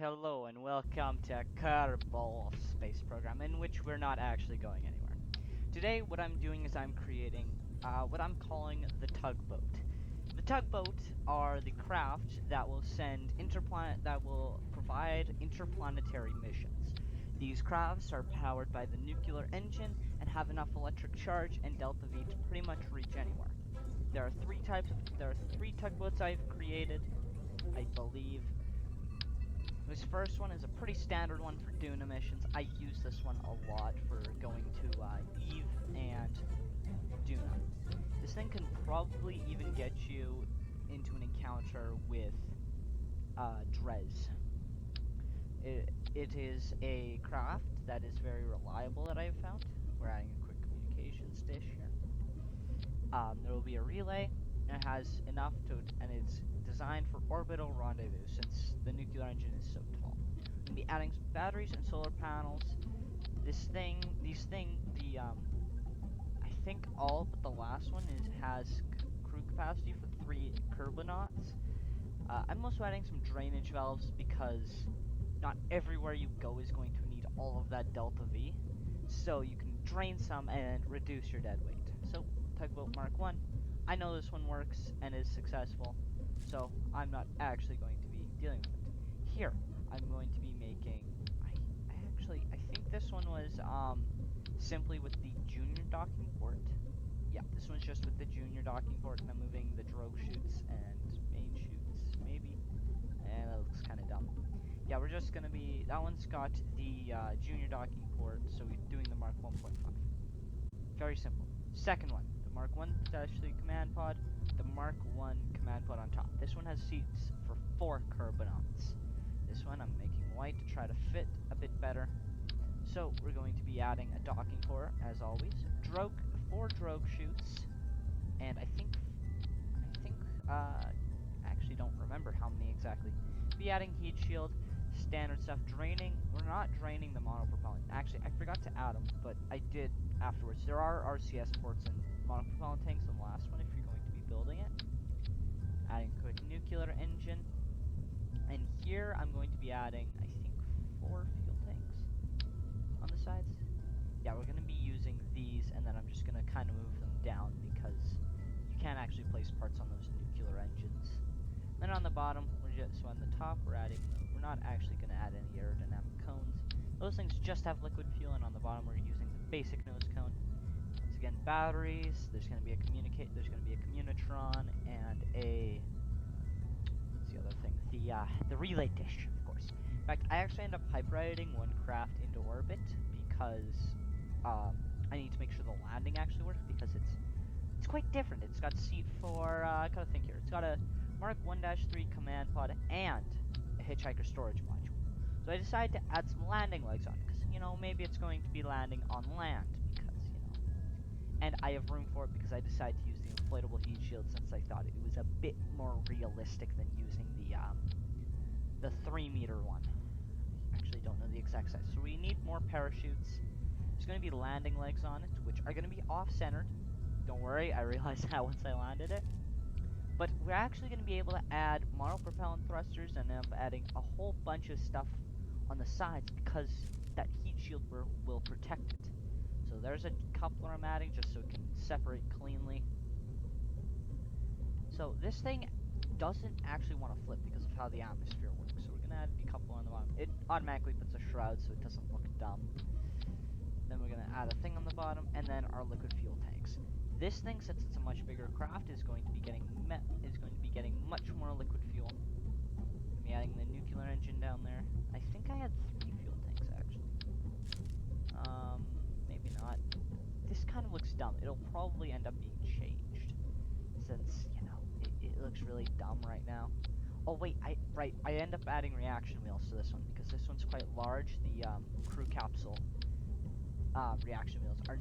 Hello and welcome to Kerbal Space Program, in which we're not actually going anywhere. Today, what I'm doing is I'm creating what I'm calling the tugboat. The tugboat are the craft that will provide interplanetary missions. These crafts are powered by the nuclear engine and have enough electric charge and delta V to pretty much reach anywhere. There are three tugboats I've created, I believe. This first one is a pretty standard one for Duna missions. I use this one a lot for going to Eve and Duna. This thing can probably even get you into an encounter with Drez. It is a craft that is very reliable that I have found. We're adding a quick communications dish here. There will be a relay, and it has enough to, and it's designed for orbital rendezvous since the nuclear engine is so tall. We'll be adding some batteries and solar panels. I think all but the last one has crew capacity for 3 Kerbonauts. I'm also adding some drainage valves because not everywhere you go is going to need all of that delta V. So you can drain some and reduce your dead weight. So, Tugboat Mark 1. I know this one works and is successful, so I'm not actually going to be dealing with it. Here, I'm going to be making, I think this one was simply with the junior docking port. Yeah, this one's just with the junior docking port, and I'm moving the drogue chutes and main chutes, maybe. And that looks kind of dumb. Yeah, we're just going to be, that one's got the junior docking port, so we're doing the Mark 1.5. Very simple. Second one, the Mark 1-3 command pod, the Mark 1 command pod on top. This one has seats for 4 Kerbonauts. This one I'm making white to try to fit a bit better. So we're going to be adding a docking port, as always, 4 drogue chutes, and I actually don't remember how many exactly. Be adding heat shield, standard stuff, draining. We're not draining the monopropellant. Actually, I forgot to add them, but I did afterwards. There are RCS ports and monopropellant tanks on the last one if you're going to be building it. Adding a quick nuclear engine. And here I'm going to be adding, I think, 4 fuel tanks on the sides. Yeah, we're going to be using these, and then I'm just going to kind of move them down because you can't actually place parts on those nuclear engines. Then on the bottom, so on the top, we're not actually going to add any aerodynamic cones. Those things just have liquid fuel, and on the bottom we're using the basic nose cone. Once again, batteries. There's going to be a communitron and what's the other thing? The relay dish, of course. In fact, I actually end up hyper-editing one craft into orbit because I need to make sure the landing actually works because it's quite different. It's got seat for I gotta think here. It's got a Mark 1-3 command pod and a hitchhiker storage module. So I decided to add some landing legs on it because, you know, maybe it's going to be landing on land because, you know. And I have room for it because I decided to use the inflatable heat shield since I thought it was a bit more realistic than using the 3-meter one. I actually don't know the exact size. So we need more parachutes. There's going to be landing legs on it, which are going to be off-centered. Don't worry, I realized that once I landed it. But we're actually going to be able to add monopropellant thrusters and end up adding a whole bunch of stuff on the sides because that heat shield will protect it. So there's a coupler I'm adding just so it can separate cleanly. So this thing doesn't actually want to flip because of how the atmosphere works. So we're going to add a decoupler on the bottom. It automatically puts a shroud so it doesn't look dumb. Then we're going to add a thing on the bottom and then our liquid fuel tanks. This thing, since it's a much bigger craft, is going to be getting much more liquid fuel. I'm adding the nuclear engine down there. I think I had 3 fuel tanks actually. Maybe not. This kind of looks dumb. It'll probably end up being changed since, you know, it looks really dumb right now. Oh wait, I end up adding reaction wheels to this one because this one's quite large. The crew capsule reaction wheels are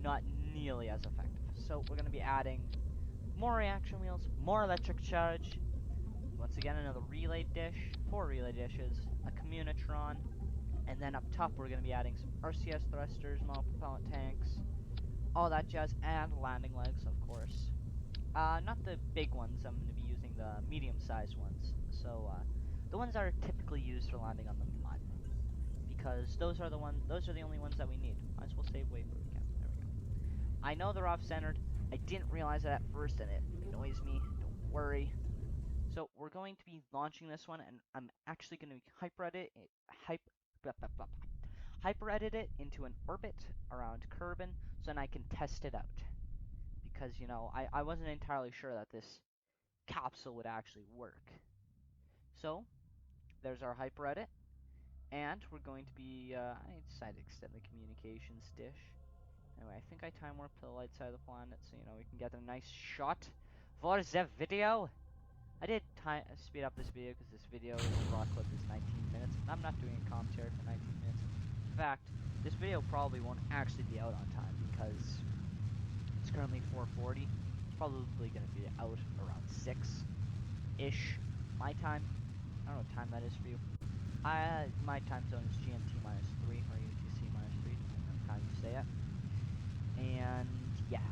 not nearly as effective. So we're going to be adding more reaction wheels, more electric charge. Once again, another relay dish, 4 relay dishes, a communitron, and then up top we're going to be adding some RCS thrusters, monopropellant tanks, all that jazz, and landing legs, of course. Not the big ones. I'm going to be using the medium-sized ones. So the ones that are typically used for landing on the mud, because those are the only ones that we need. Might as well save weight where we can. There we go. I know they're off-centered. I didn't realize that at first, and it annoys me. Don't worry. So we're going to be launching this one, and I'm actually going to hyper-edit it into an orbit around Kerbin, so then I can test it out. Because, you know, I wasn't entirely sure that this capsule would actually work. So, there's our hyper-edit, and we're going to be, I decided to extend the communications dish. Anyway, I think I time warp to the light side of the planet, so, you know, we can get a nice shot for the video. I did speed up this video because this video, raw clip, is 19 minutes. I'm not doing a commentary for 19 minutes. In fact, this video probably won't actually be out on time because it's currently 4:40. It's probably going to be out around 6-ish my time. I don't know what time that is for you. My time zone is GMT -3 or UTC -3, depending on how you say it. And yeah,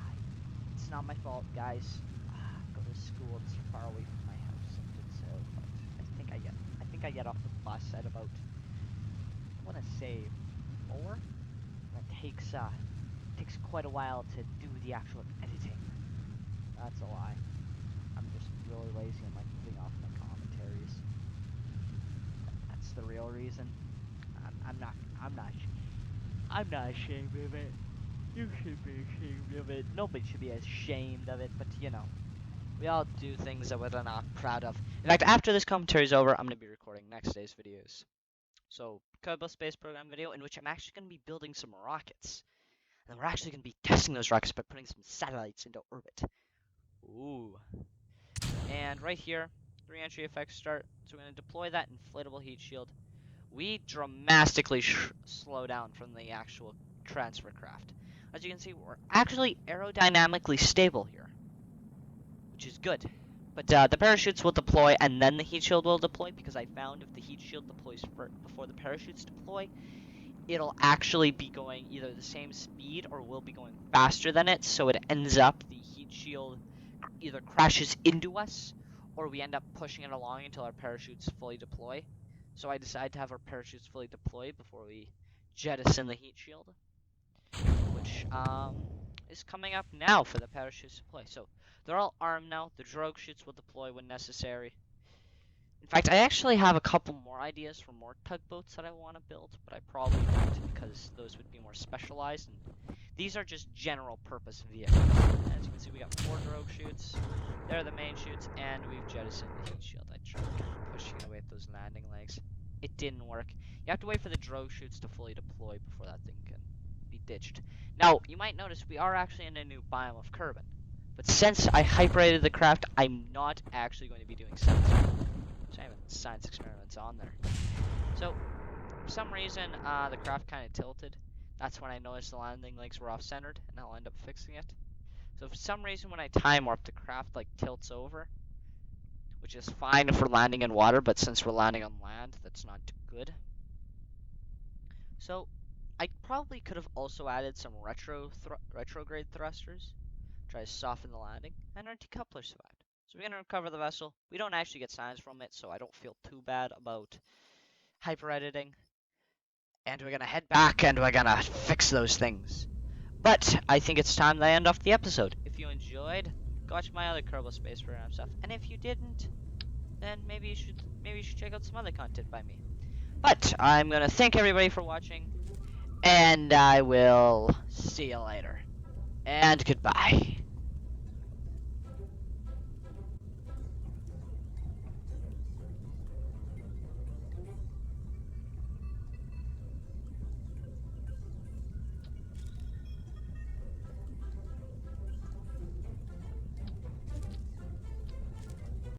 it's not my fault, guys. Go to school. It's far away from my house, so but I think I get off the bus at about, I want to say 4. That takes quite a while to do the actual editing. That's a lie. I'm just really lazy and like putting off my commentaries. That's the real reason. I'm not ashamed of it. You should be ashamed of it. Nobody should be ashamed of it, but you know, we all do things that we're not proud of. In fact, after this commentary is over, I'm going to be recording next day's videos. So, Kerbal Space Program video, in which I'm actually going to be building some rockets. And we're actually going to be testing those rockets by putting some satellites into orbit. Ooh. And right here, re-entry effects start. So we're going to deploy that inflatable heat shield. We dramatically slow down from the actual transfer craft. As you can see, we're actually aerodynamically stable here, which is good. But the parachutes will deploy, and then the heat shield will deploy, because I found if the heat shield deploys before the parachutes deploy, it'll actually be going either the same speed or will be going faster than it, so it ends up the heat shield either crashes into us, or we end up pushing it along until our parachutes fully deploy. So I decided to have our parachutes fully deployed before we jettison the heat shield, which is coming up now for the parachutes to deploy. So they're all armed now. The drogue chutes will deploy when necessary. In fact, I actually have a couple more ideas for more tugboats that I want to build, but I probably won't because those would be more specialized. And these are just general purpose vehicles. As you can see, we got 4 drogue chutes. They're the main chutes, and we've jettisoned the heat shield. I tried pushing it away with those landing legs. It didn't work. You have to wait for the drogue chutes to fully deploy before that thing can be ditched. Now, you might notice we are actually in a new biome of Kerbin. But since I hyper-rated the craft, I'm not actually going to be doing science experiments on there. So, for some reason, the craft kind of tilted. That's when I noticed the landing legs were off-centered, and I'll end up fixing it. So for some reason, when I time warp, the craft like tilts over, which is fine if we're landing in water, but since we're landing on land, that's not good. So, I probably could have also added some retrograde thrusters, try to soften the landing, and our decoupler survived. So we're going to recover the vessel. We don't actually get signs from it, so I don't feel too bad about hyper-editing. And we're going to head back, and we're going to fix those things. But I think it's time to end off the episode. If you enjoyed, go watch my other Kerbal Space Program stuff. And if you didn't, then maybe you should check out some other content by me. But I'm going to thank everybody for watching, and I will see you later. And goodbye.